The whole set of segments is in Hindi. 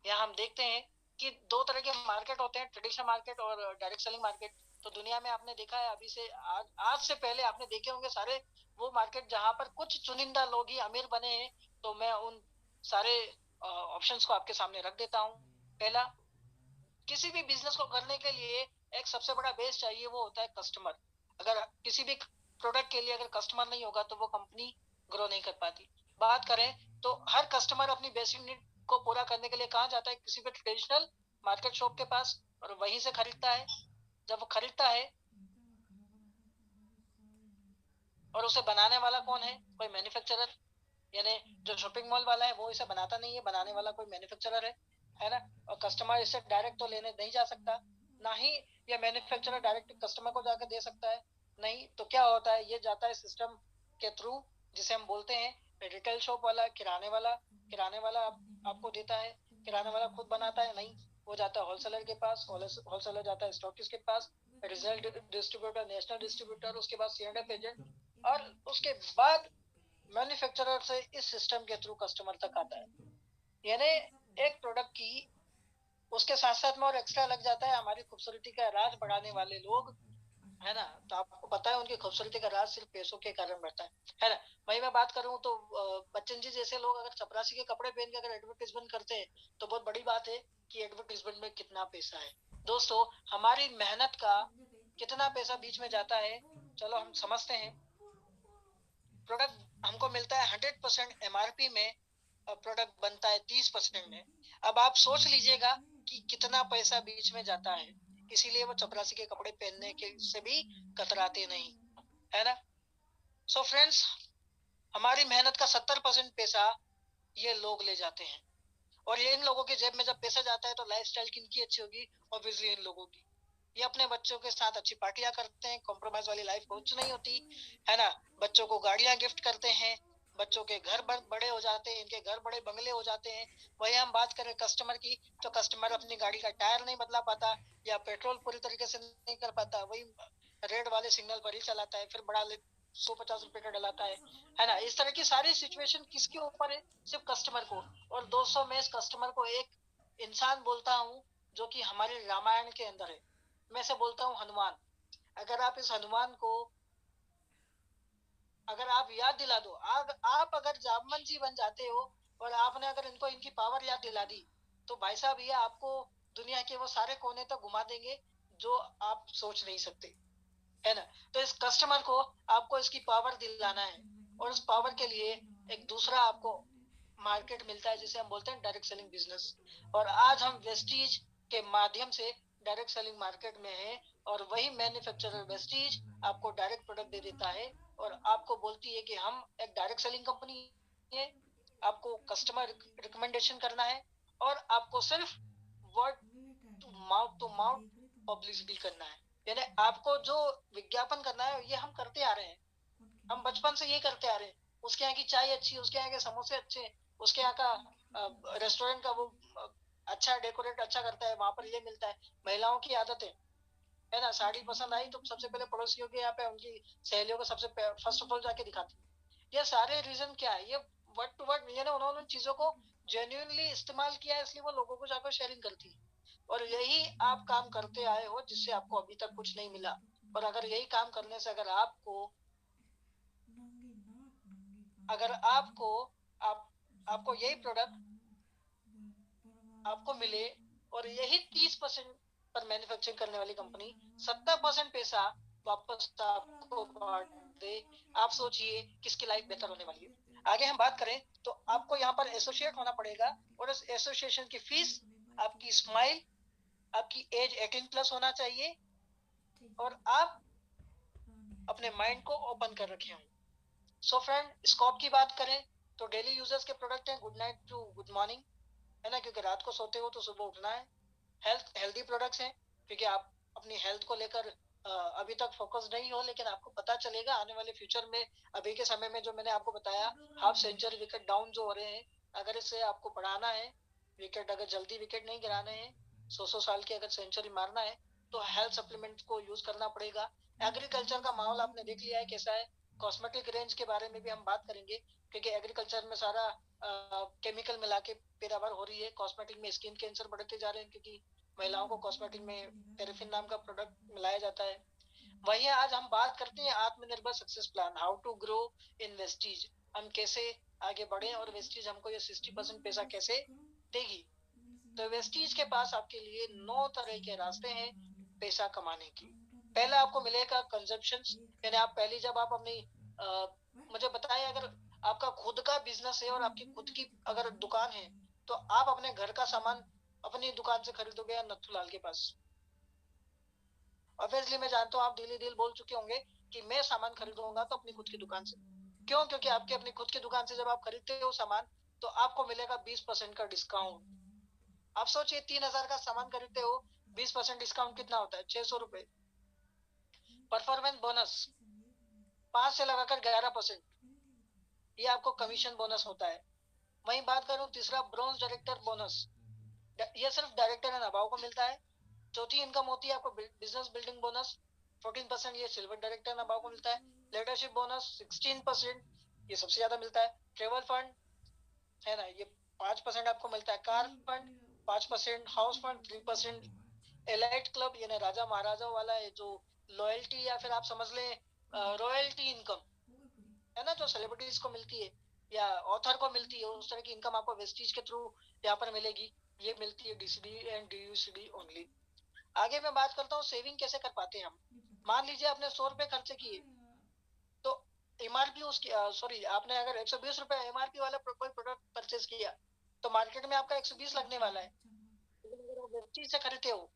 यहाँ हम देखते हैं कि दो तरह के मार्केट होते हैं, ट्रेडिशनल मार्केट और डायरेक्ट सेलिंग मार्केट। तो दुनिया में आपने देखा है, अभी से आज से पहले आपने देखे होंगे सारे वो मार्केट जहां पर कुछ चुनिंदा लोग ही अमीर बने हैं। तो मैं उन सारे ऑप्शंस को आपके सामने रख देता हूँ। पहला, किसी भी बिजनेस को करने के लिए एक सबसे बड़ा बेस चाहिए, वो होता है कस्टमर। अगर किसी भी प्रोडक्ट के लिए अगर कस्टमर नहीं होगा तो वो कंपनी ग्रो नहीं कर पाती। बात करें तो हर कस्टमर अपनी बेसिक नीड को पूरा करने के लिए कहाँ जाता है? किसी भी ट्रेडिशनल मार्केट शॉप के पास, और वहीं से खरीदता है। जब वो खरीदता है, और उसे बनाने वाला कौन है? कोई मैन्युफैक्चरर। यानी जो शॉपिंग मॉल वाला है वो इसे बनाता नहीं है, बनाने वाला कोई मैन्युफैक्चरर है ना। और कस्टमर इसे डायरेक्ट तो लेने नहीं जा सकता, ना ही ये मैन्युफैक्चरर डायरेक्ट कस्टमर को जाकर दे सकता है। नहीं तो क्या होता है, ये जाता है सिस्टम के थ्रू, जिसे हम बोलते हैं रिटेल शॉप वाला, किराने वाला। किराने वाला आपको देता है, किराने वाला खुद बनाता है नहीं, वो जाता है होलसेलर के पास, होलसेलर जाता है स्टॉकिस्ट के पास, रीजनल डिस्ट्रीब्यूटर, नेशनल डिस्ट्रीब्यूटर, उसके बाद सीएनएफ एजेंट, और उसके बाद मैन्युफैक्चरर से इस सिस्टम के थ्रू कस्टमर तक आता है। यानी एक प्रोडक्ट की उसके साथ साथ में और एक्स्ट्रा लग जाता है हमारी खूबसूरती का राज बढ़ाने वाले लोग, है ना। तो आपको पता है उनकी खूबसूरती का राज सिर्फ पैसों के कारण बढ़ता है ना। वही मैं बात करूं तो बच्चन जी जैसे लोग अगर चपरासी के कपड़े पहन के अगर एडवर्टीजमेंट करते हैं तो बहुत बड़ी बात है कि एडवर्टीजमेंट में कितना पैसा है। दोस्तों, हमारी मेहनत का कितना पैसा बीच में जाता है, चलो हम समझते हैं। प्रोडक्ट हमको मिलता है 100% एमआरपी में, और प्रोडक्ट बनता है 30% में। अब आप सोच लीजिएगा कि कितना पैसा बीच में जाता है। इसीलिए वो चपरासी के कपड़े पहनने के से भी कतराते नहीं, है ना। सो फ्रेंड्स, हमारी मेहनत का 70% पैसा ये लोग ले जाते हैं। और ये इन लोगों के जेब में जब पैसा जाता है तो लाइफस्टाइल किनकी अच्छी होगी? ऑब्वियसली इन लोगों की। ये अपने बच्चों के साथ अच्छी पार्टियां करते हैं, कॉम्प्रोमाइज वाली लाइफ कुछ नहीं होती, है ना। बच्चों को गाड़ियां गिफ्ट करते हैं, बच्चों के घर बड़े हो जाते हैं, इनके घर बड़े बंगले हो जाते हैं। वही हम बात करें कस्टमर की, तो कस्टमर अपनी गाड़ी का टायर नहीं बदला पाता, या पेट्रोल पूरी तरीके से नहीं कर पाता, वही रेड वाले सिग्नल पर ही चलाता है, फिर बड़ा 150 रुपए का डलाता है ना। इस तरह की सारी सिचुएशन किसके ऊपर है? सिर्फ कस्टमर को। और दोस्तों, मैं इस कस्टमर को एक इंसान बोलता हूँ जो कि हमारे रामायण के अंदर है। मैं से बोलता हूँ हनुमान। अगर आप इस हनुमान को अगर आप याद दिला दो, आप अगर जामवन जी बन जाते हो और आपने अगर इनको इनकी पावर याद दिला दी, तो भाई साहब ये आपको दुनिया के वो सारे कोने तक घुमा देंगे जो आप सोच नहीं सकते, है ना। तो इस कस्टमर को आपको इसकी पावर दिलाना है, और उस पावर के लिए एक दूसरा आपको मार्केट मिलता है जिसे हम बोलते हैं डायरेक्ट सेलिंग बिजनेस। और आज हम वेस्टीज के माध्यम से डायरेक्ट सेलिंग मार्केट में है, और वही मैन्युफैक्चरर वेस्टीज आपको डायरेक्ट प्रोडक्ट दे देता है, और आपको बोलती है कि हम एक डायरेक्ट सेलिंग कंपनी है, आपको कस्टमर रिकमेंडेशन करना है, और आपको सिर्फ वर्ड टू माउथ पब्लिसिटी करना है। यानी आपको जो विज्ञापन करना है ये हम करते आ रहे हैं, हम बचपन से ये करते आ रहे हैं। उसके यहाँ की चाय अच्छी, उसके यहाँ के समोसे अच्छे, उसके यहाँ का रेस्टोरेंट का वो अच्छा डेकोरेट अच्छा करता है, वहां पर ये मिलता है। महिलाओं की आदत है ना, साड़ी पसंद आई तो सबसे पहले पड़ोसियों के यहाँ पे उनकी सहेलियों को सबसे फर्स्ट ऑफ ऑल जाके दिखाती है। ये सारे रीजन क्या है? ये वर्ड टू वर्ड ये ना, उन्होंने उन चीजों को जेन्युइनली इस्तेमाल किया है, इसलिए वो लोगों को जाकर शेयरिंग करती है। और यही आप काम करते आए हो जिससे आपको अभी तक कुछ नहीं मिला। और अगर यही काम करने से अगर आपको आप आपको यही प्रोडक्ट आपको मिले, और यही 30% पर मैन्युफैक्चरिंग करने वाली कंपनी 70% पैसा वापस आपको बांट दे, आप सोचिए किसकी लाइफ बेहतर होने वाली है। आगे हम बात करें तो आपको यहाँ पर एसोसिएट होना पड़ेगा, और इस एसोसिएशन की फीस, आपकी स्माइल, आपकी एज 18+ होना चाहिए, और आप अपने माइंड को ओपन कर रखे हों। सो फ्रेंड, स्कोप की बात करें तो डेली यूजर्स के प्रोडक्ट हैं good night to good morning, है ना, क्योंकि रात को सोते हो तो सुबह उठना है। हेल्दी प्रोडक्ट्स हैं, क्योंकि आप अपनी हेल्थ को लेकर अभी तक फोकस नहीं हो, लेकिन आपको पता चलेगा आने वाले फ्यूचर में। अभी के समय में जो मैंने आपको बताया, हाफ सेंचुरी विकेट डाउन जो हो रहे हैं, अगर इससे आपको बढ़ाना है विकेट, अगर जल्दी विकेट नहीं गिराने हैं, 100 साल की अगर सेंचुरी मारना है, तो हेल्थ सप्लीमेंट को यूज करना पड़ेगा। एग्रीकल्चर का माहौल आपने देख लिया है कैसा है। कॉस्मेटिक रेंज के बारे में भी हम बात करेंगे, क्योंकि एग्रीकल्चर में सारा केमिकल मिला के पैदावार हो रही है। कॉस्मेटिक में स्किन कैंसर बढ़ते जा रहे हैं क्योंकि महिलाओं को कॉस्मेटिक में पैराफिन नाम का प्रोडक्ट मिलाया जाता है। वहीं आज हम बात करते हैं आत्मनिर्भर success plan, how to grow in Vestige. हम कैसे आगे बढ़े और वेस्टीज हमको ये 60% पैसा कैसे देगी। तो वेस्टीज के पास आपके लिए 9 तरह के रास्ते हैं पैसा कमाने की। पहला आपको मिलेगा कंजम्पशन, यानी आप पहली जब आप अपनी मुझे बताएं, अगर आपका खुद का बिजनेस है और आपकी खुद की अगर दुकान है तो आप अपने घर का सामान अपनी दुकान से खरीदोगे या नथुलाल के पास? ऑब्वियसली मैं जानता हूँ आप डेली डील बोल चुके होंगे कि मैं सामान खरीदूंगा तो अपनी खुद की दुकान से। क्यों? क्योंकि आपकी अपनी खुद की दुकान से जब आप खरीदते हो सामान तो आपको मिलेगा 20% का डिस्काउंट। आप सोचिए 3,000 का सामान खरीदते हो, 20% डिस्काउंट कितना होता है? 600 रुपए। परफॉर्मेंस बोनस 5 से लगाकर 11%, ये आपको कमीशन बोनस होता है। वहीं बात करूं तीसरा ब्रॉन्ज डायरेक्टर बोनस, ये सिर्फ डायरेक्टर एंड अबाव को मिलता है। चौथी इनकम होती है आपको बिजनेस बिल्डिंग बोनस 14%, ये सिल्वर डायरेक्टर एंड अबाव को मिलता है। लीडरशिप बोनस 16%, ये सबसे ज्यादा मिलता है। ट्रेवल फंड है ना, ये 5% आपको मिलता है। Car fund 5%, house fund 3%, elite club यानी राजा महाराजाओं वाला है जो लॉयल्टी या फिर आप समझ लें रॉयल्टी इनकम है ना, जो सेलिब्रिटीज को मिलती है या ऑथर को मिलती है, उस तरह की इनकम आपको वेस्टीज के थ्रू यहाँ पर मिलेगी। ये मिलती है डीसीडी एंड डीयूसीडी ओनली। आगे मैं बात करता हूँ सेविंग कैसे कर पाते हैं हम। मान लीजिए आपने 100 रुपए खर्चे किए तो एमआरपी उसकी सॉरी आपने अगर 120 रुपए एमआरपी वाला कोई प्रोडक्ट परचेज किया तो मार्केट में आपका 120 लगने वाला है। लेकिन अगर आप वेस्टीज से खरीदते हो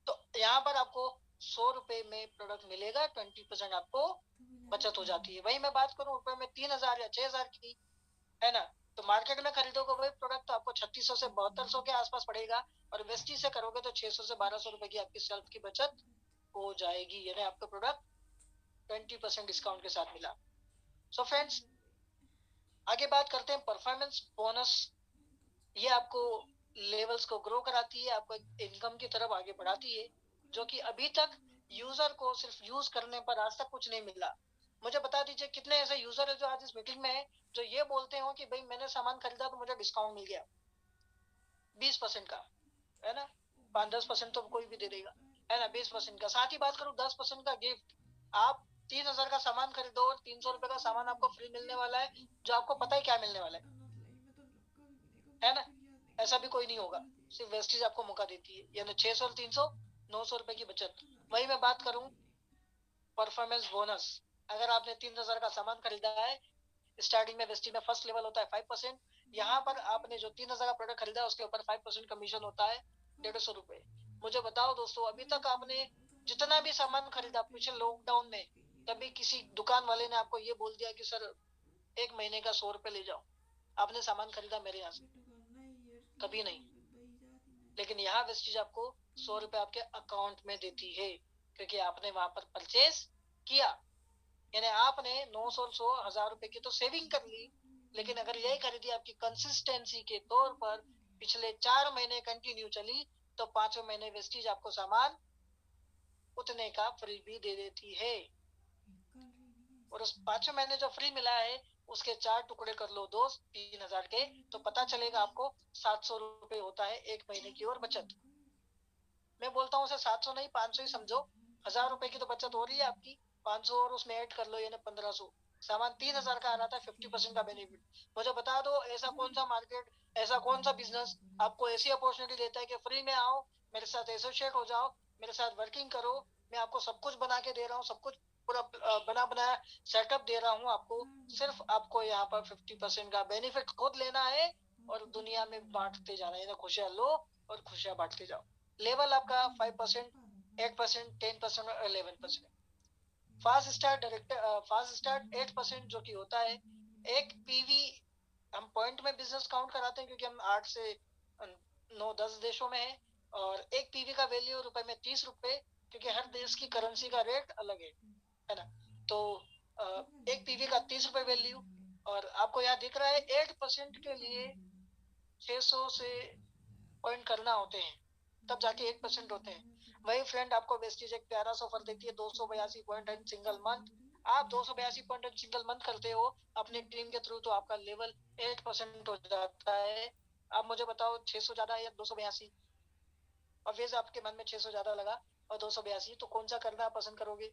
तो यहाँ पर आपको 100 रुपए में प्रोडक्ट मिलेगा, 20% आपको बचत हो जाती है। वही मैं बात करूँ रुपए में 3,000 या 6,000 की, है ना, तो मार्केट में खरीदोगे वही प्रोडक्ट तो आपको 3600 से 7200 के आसपास पड़ेगा, और वेस्टी से करोगे तो 600 से 1200 रुपए की आपकी सेल्फ की बचत हो जाएगी, यानी आपका प्रोडक्ट 20% डिस्काउंट के साथ मिला। सो फ्रेंड्स, आगे बात करते हैं परफॉर्मेंस बोनस। ये आपको लेवल्स को ग्रो कराती है, आपको इनकम की तरफ आगे बढ़ाती है, जो कि अभी तक यूजर को सिर्फ यूज करने पर आज तक कुछ नहीं मिला। मुझे बता दीजिए कितने ऐसे यूजर है जो आज इस मीटिंग में है जो ये बोलते हो कि भाई मैंने सामान खरीदा तो मुझे डिस्काउंट मिल गया 20% का, है ना। 5-10% तो कोई भी दे देगा, है ना। 20% का, साथ ही बात करूं 10% का गिफ्ट। आप 3,000 का सामान खरीदो और 300 रुपए का सामान आपको फ्री मिलने वाला है, जो आपको पता है क्या मिलने वाला है ना। ऐसा भी कोई नहीं होगा, सिर्फ वेस्टीज आपको मौका देती है, यानी 600 और 300, 900 रुपए की बचत। वही मैं बात करूं परफॉर्मेंस बोनस, अगर आपने 3,000 का सामान खरीदा है, स्टार्टिंग में वेस्टी में फर्स्ट लेवल होता है 5%। यहाँ पर आपने जो 3,000 का प्रोडक्ट खरीदा उसके ऊपर 5% कमीशन होता है 150 रुपए। मुझे बताओ दोस्तों, अभी तक आपने जितना भी सामान खरीदा पिछले लॉकडाउन में, तभी किसी दुकान वाले ने आपको ये बोल दिया कि सर 1 महीने का 100 रुपए ले जाओ, आपने सामान खरीदा मेरे यहाँ से? कभी नहीं। लेकिन यहाँ वेस्टीज आपको 100 रुपए आपके अकाउंट में देती है क्योंकि आपने वहां पर परचेज किया, यानी आपने 900 100 1000 रुपए की तो सेविंग कर ली। लेकिन अगर यही खरीदी आपकी कंसिस्टेंसी के तौर पर पिछले 4 महीने कंटिन्यू चली तो 5वें महीने वेस्टीज आपको सामान उतने का फ्री भी दे देती है। और उस 5वें महीने जो फ्री मिला है उसके 4 टुकड़े कर लो दोस्त 3,000 के, तो पता चलेगा आपको 700 रुपए होता है 1 महीने की और बचत। मैं बोलता हूँ उसे 700 नहीं 500 ही समझो, 1,000 रुपए की तो बचत हो रही है आपकी, 500 और उसमें ऐड कर लो यानी 1,500। सामान 3,000 का आ रहा था, 50% का बेनिफिट। मुझे बता दो ऐसा कौन सा मार्केट, ऐसा कौन सा बिजनेस आपको ऐसी अपॉर्चुनिटी देता है कि फ्री में आओ, मेरे साथ एसोसिएट हो जाओ, मेरे साथ वर्किंग करो, मैं आपको सब कुछ बना के दे रहा हूँ, सब कुछ पूरा बना बनाया सेटअप दे रहा हूँ आपको, सिर्फ आपको यहाँ पर 50% का बेनिफिट खुद लेना है और दुनिया में बांटते जाना है। खुशियां लो और खुशियां बांटते जाओ। लेवल आपका 5%, 8%, 10% और 11%। Fast start director fast start 8% जो कि होता है एक पीवी। हम पॉइंट में बिजनेस काउंट कराते हैं क्योंकि हम 8 से 9-10 देशों में है, और एक पीवी का वैल्यू रुपए में 30 रुपए, क्योंकि हर देश की करेंसी का रेट अलग है ना। तो एक पीवी का 30 रुपए वैल्यू, और आपको यहाँ दिख रहा है 8% के लिए 600 से पॉइंट करना होते हैं, तब जाके 8% होते हैं। वही फ्रेंड आपको वेस्टीज एक प्यारा सा ऑफर देती है 282 पॉइंट एंड सिंगल मंथ। आप 282 पॉइंट सिंगल मंथ करते हो अपने टीम के थ्रू, तो आपका लेवल 8% हो जाता है। आप मुझे बताओ 600 ज्यादा है या 282? ऑब्वियस आपके मन में 600 ज्यादा लगा और 282, तो कौन सा करना आप पसंद करोगे?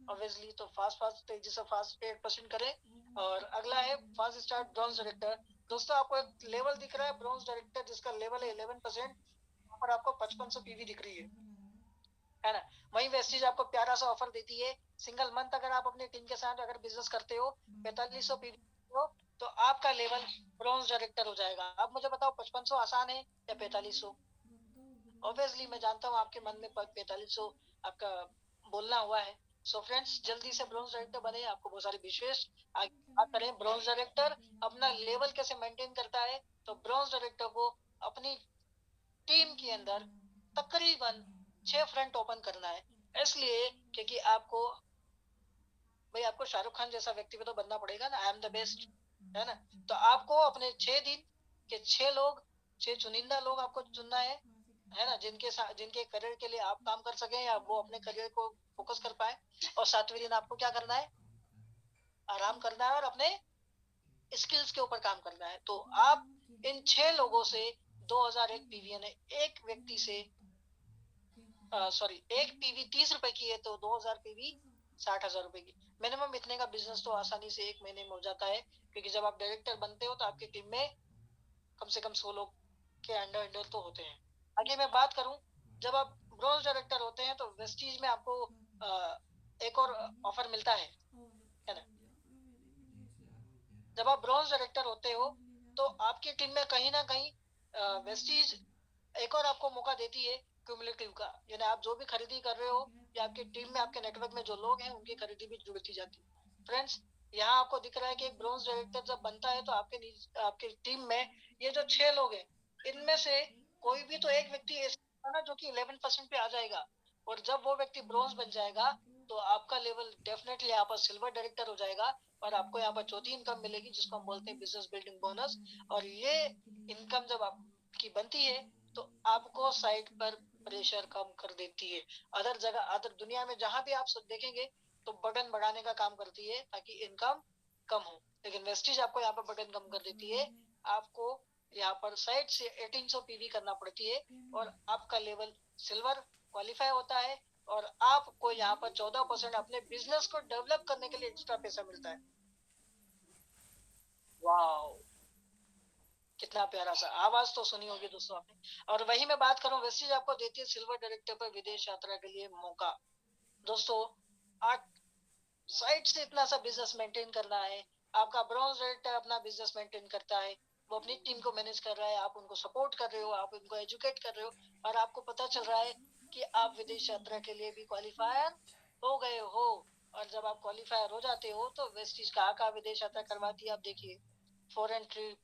ऑब्वियसली तो फास्ट तेजी से फास्ट 8% करें। और अगला है फास्ट स्टार्ट ब्रॉन्ज डायरेक्टर। दोस्तों आपको एक लेवल दिख रहा है ब्रॉन्ज डायरेक्टर जिसका लेवल है 11%, पर आपको 5500 पीवी दिख रही है ना? वहीं वेस्टीज आपको प्यारा सा ऑफर देती है, सिंगल मंथ अगर आप अपनी टीम के साथ अगर बिजनेस करते हो 4500 पीवी हो, तो आपका लेवल ब्रॉन्ज डायरेक्टर हो जाएगा। अब मुझे बताओ 5500 आसान है या 4500? ऑब्वियसली मैं जानता हूँ आपके मन में 4500 आपका बोलना हुआ है। सो फ्रेंड्स जल्दी से ब्रॉन्ज डायरेक्टर बने, आपको बहुत सारे विशेष आगे बात करें। ब्रॉन्ज डायरेक्टर अपना लेवल कैसे मेंटेन करता है, तो ब्रॉन्ज डायरेक्टर को अपनी टीम के अंदर तकरीबन 6 फ्रंट ओपन करना है। इसलिए क्योंकि आपको, भाई आपको शाहरुख खान जैसा व्यक्ति भी तो बनना पड़ेगा ना, आई एम द बेस्ट, है ना? तो आपको अपने 6 दिन के 6 लोग, 6 चुनिंदा लोग आपको चुनना है ना, जिनके साथ जिनके करियर के लिए आप काम कर सकें या वो अपने करियर को फोकस कर पाए। और 7वें दिन आपको क्या करना है? आराम करना है और अपने स्किल्स के ऊपर काम करना है। तो आप इन 6 लोगों से 2001 पीवी, यानी एक व्यक्ति से सॉरी एक पीवी 30 रुपए की है तो 2000 पीवी 60,000 रुपए की, मिनिमम इतने का बिजनेस तो आसानी से एक महीने में हो जाता है। क्योंकि जब आप डायरेक्टर बनते हो तो आपकी टीम में कम से कम 100 लोग के अंडर अंडर तो होते हैं। आगे मैं बात करूं, जब आप ब्रॉन्ज डायरेक्टर होते हैं तो वेस्टीज में आपको एक और ऑफर मिलता है ना? जब आप ब्रॉन्ज डायरेक्टर होते हो तो आपकी टीम में कहीं ना कहीं वेस्टीज एक और आपको मौका देती है क्यूमुलेटिव का, यानी आप जो भी खरीदी कर रहे हो या आपकी टीम में आपके नेटवर्क में जो लोग हैं उनकी खरीदी भी जुड़ती जाती है। फ्रेंड्स यहाँ आपको दिख रहा है कि एक ब्रॉन्ज डायरेक्टर जब बनता है तो आपके टीम में ये जो 6 लोग हैं इनमें से कोई भी तो एक व्यक्ति ऐसा ना जो कि 11% पे आ जाएगा। और जब वो व्यक्ति ब्रॉन्ज बन जाएगा तो आपका लेवल डेफिनेटली यहाँ पर सिल्वर डायरेक्टर हो जाएगा। और आपको यहाँ पर चौथी इनकम मिलेगी जिसको हम बोलते हैं बिजनेस बिल्डिंग बोनस। और ये इनकम जब आपकी बनती है तो आपको साइड पर प्रेशर कम कर देती है। अदर जगह अदर दुनिया में जहां भी आप सब देखेंगे तो बटन बढ़ाने का काम करती है ताकि इनकम कम हो, लेकिन वेस्टीज आपको यहाँ पर बटन कम कर देती है। आपको यहाँ पर साइड से 1800 पीवी करना पड़ती है और आपका लेवल सिल्वर क्वालिफाई होता है। और आपको यहाँ पर 14% अपने बिजनेस को डेवलप करने के लिए एक्स्ट्रा पैसा मिलता है। वाह, कितना प्यारा सा आवाज तो सुनी होगी दोस्तों आपने। और वही मैं बात करूं, वेस्टीज आपको देती है सिल्वर डायरेक्टर पर विदेश यात्रा के लिए मौका। दोस्तों आप साइड से इतना सा बिजनेस मेंटेन करना है, आपका ब्रॉन्ज डायरेक्टर अपना बिजनेस मेंटेन करता है, वो अपनी टीम को मैनेज कर रहा है, आप उनको सपोर्ट कर रहे हो, आप उनको एजुकेट कर रहे हो, और आपको पता चल रहा है कि आप विदेश यात्रा के लिए भी क्वालिफायर हो गए हो। और जब आप क्वालिफायर हो जाते हो तो वेस्टीज कहाँ विदेश यात्रा करवाती है आप देखिए, फॉरेन ट्रिप।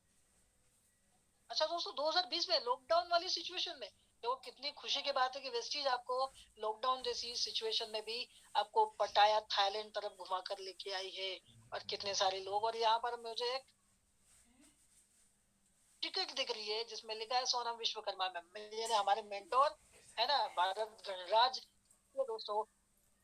अच्छा दोस्तों 2020 में लॉकडाउन वाली सिचुएशन में देखो कितनी खुशी की बात है कि वेस्टीज आपको लॉकडाउन जैसी सिचुएशन में भी आपको पटाया थाईलैंड तरफ घुमा कर लेके आई है। और कितने सारे लोग, और यहाँ पर मुझे एक टिकट दिख रही है जिसमें लिखा है सोनम विश्वकर्मा मैम, यानी हमारे मेंटोर है ना भारत गणराज, ये दोस्तों।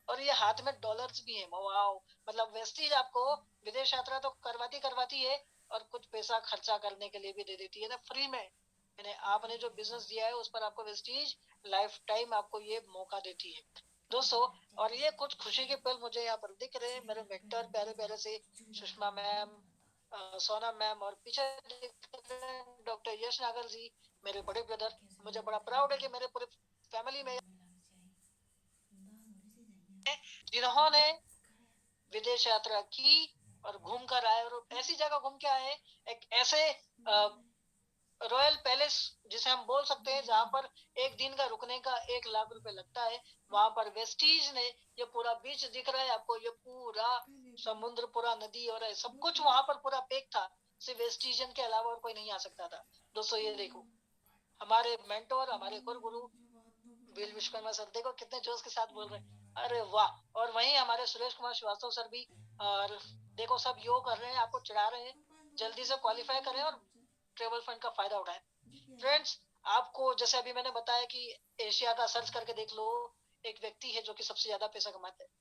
और ये हाथ में डॉलर्स भी है, वाओ। मतलब वेस्टीज आपको विदेश यात्रा तो करवाती करवाती है और कुछ पैसा खर्चा करने के लिए भी दे देती है ना, फ्री में, यानी आपने जो बिजनेस दिया है उस पर आपको वेस्टीज लाइफ टाइम आपको ये मौका देती है दोस्तों। और ये कुछ खुशी के पल मुझे यहाँ पर दिख रहे हैं, मेरे मेंटर प्यारे प्यारे से सुषमा मैम, सोनम मैम, और पीछे डॉक्टर यश नागर जी, मेरे बड़े ब्रदर। मुझे बड़ा प्राउड है कि मेरे पूरे फैमिली में जिन्होंने विदेश यात्रा की और घूम कर आए, और ऐसी जगह घूम के आए, एक ऐसे रॉयल पैलेस जिसे हम बोल सकते हैं जहां पर एक दिन का रुकने का 1 लाख रुपए लगता है, वहां पर वेस्टीज ने ये पूरा बीच दिख रहा है आपको, ये पूरा समुद्र, पूरा नदी और सब कुछ वहां पर पूरा पैक था। सिर्फ वेस्टीजन के अलावा और कोई नहीं आ सकता था। दोस्तों ये देखो हमारे मेंटोर, हमारे गुरु बिल विश्वकर्मा सर, देखो कितने जोश के साथ बोल रहे हैं, अरे वाह। और वहीं हमारे सुरेश कुमार श्रीवास्तव सर भी, और देखो सब योग कर रहे हैं, आपको चिढ़ा रहे हैं, जल्दी से क्वालिफाई करें और ट्रेवल फंड का फायदा उठाएं। फ्रेंड्स आपको जैसे अभी मैंने बताया कि एशिया का सर्च करके देख लो, एक व्यक्ति है जो कि सबसे ज्यादा पैसा कमाते हैं,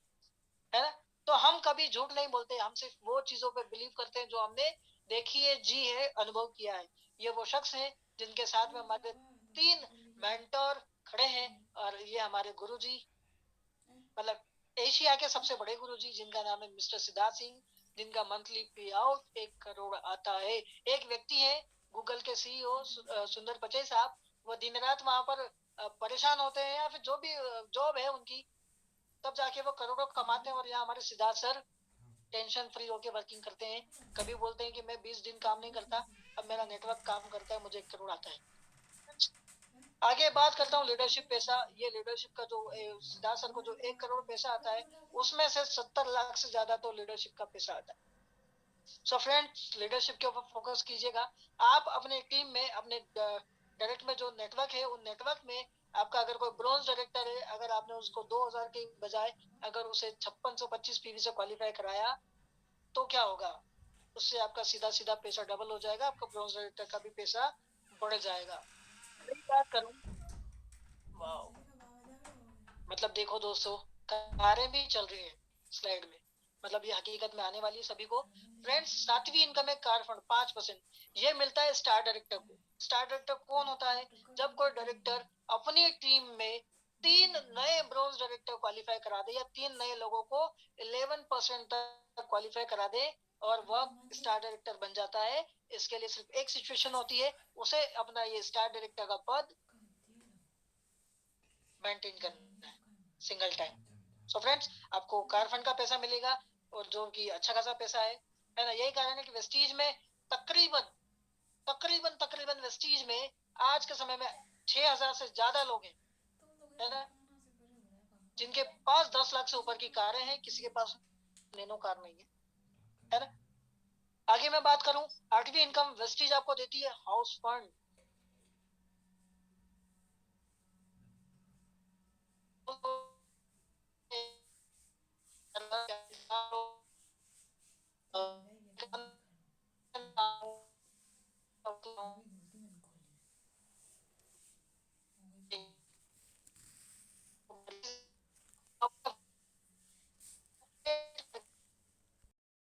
है ना? तो हम कभी झूठ नहीं बोलते, हम सिर्फ वो चीजों पे बिलीव करते हैं जो हमने देखी है, जी है, अनुभव किया है। ये वो शख्स है जिनके साथ में हमारे 3 मेंटर खड़े हैं, और ये हमारे गुरुजी, मतलब एशिया के सबसे बड़े गुरुजी, जिनका नाम है मिस्टर सिद्धार्थ सिंह, जिनका मंथली पे आउट 1 करोड़ आता है। एक व्यक्ति है गूगल के सीईओ सुंदर पिचई साहब, वो दिन रात वहां पर परेशान होते हैं, या फिर जो भी जॉब है उनकी, तब जाके वो करोड़ों कमाते हैं। और यहाँ हमारे सिद्धार्थ सर टेंशन फ्री होके वर्किंग करते हैं। कभी बोलते हैं कि मैं 20 दिन काम नहीं करता, अब मेरा नेटवर्क काम करता है, मुझे 1 करोड़ आता है। आगे बात करता हूँ लीडरशिप पैसा। ये लीडरशिप का जो सिद्धार्थ सर को जो 1 करोड़ पैसा आता है, उसमें से 70 लाख से ज्यादा तो लीडरशिप का पैसा आता है। सो फ्रेंड्स, लीडरशिप के ऊपर फोकस कीजिएगा। आप अपने टीम में, अपने डायरेक्ट में जो नेटवर्क है, उन नेटवर्क में आपका अगर कोई ब्रॉन्ज डायरेक्टर है, अगर आपने उसको 2000 के बजाय अगर उसे 5625 पीवी से क्वालिफाई कराया, तो क्या होगा? उससे आपका सीधा सीधा पैसा डबल हो जाएगा, आपका ब्रॉन्ज डायरेक्टर का भी पैसा बढ़ जाएगा। मेरी बात करूं, मतलब देखो दोस्तों, कारें भी चल रही है स्लाइड में, मतलब ये हकीकत में आने वाली है सभी को। फ्रेंड्स, 7वीं इनकम है कार फंड 5%, ये मिलता है स्टार डायरेक्टर को। स्टार डायरेक्टर कौन होता है? जब कोई डायरेक्टर अपनी टीम में 3 नए ब्रॉन्ज डायरेक्टर क्वालिफाई करा दे, या 3 नए लोगों को 11% तक क्वालिफाई करा दे, और वह स्टार डायरेक्टर बन जाता है। इसके लिए सिर्फ एक सिचुएशन होती है, उसे अपना ये स्टार डायरेक्टर का पद मेंटेन करना है सिंगल टाइम। सो फ्रेंड्स, आपको कार फंड का पैसा मिलेगा, और जो कि अच्छा खासा पैसा है ना। यही कारण है कि वेस्टीज में तकरीबन तकरीबन तकरीबन वेस्टीज में आज के समय में 6000 से ज्यादा लोग हैं, है ना, जिनके पास 10 लाख से ऊपर की कारें हैं। किसी के पास नैनो कार नहीं है ना। आगे मैं बात करूं, 8वीं इनकम वेस्टीज आपको देती है हाउस फंड।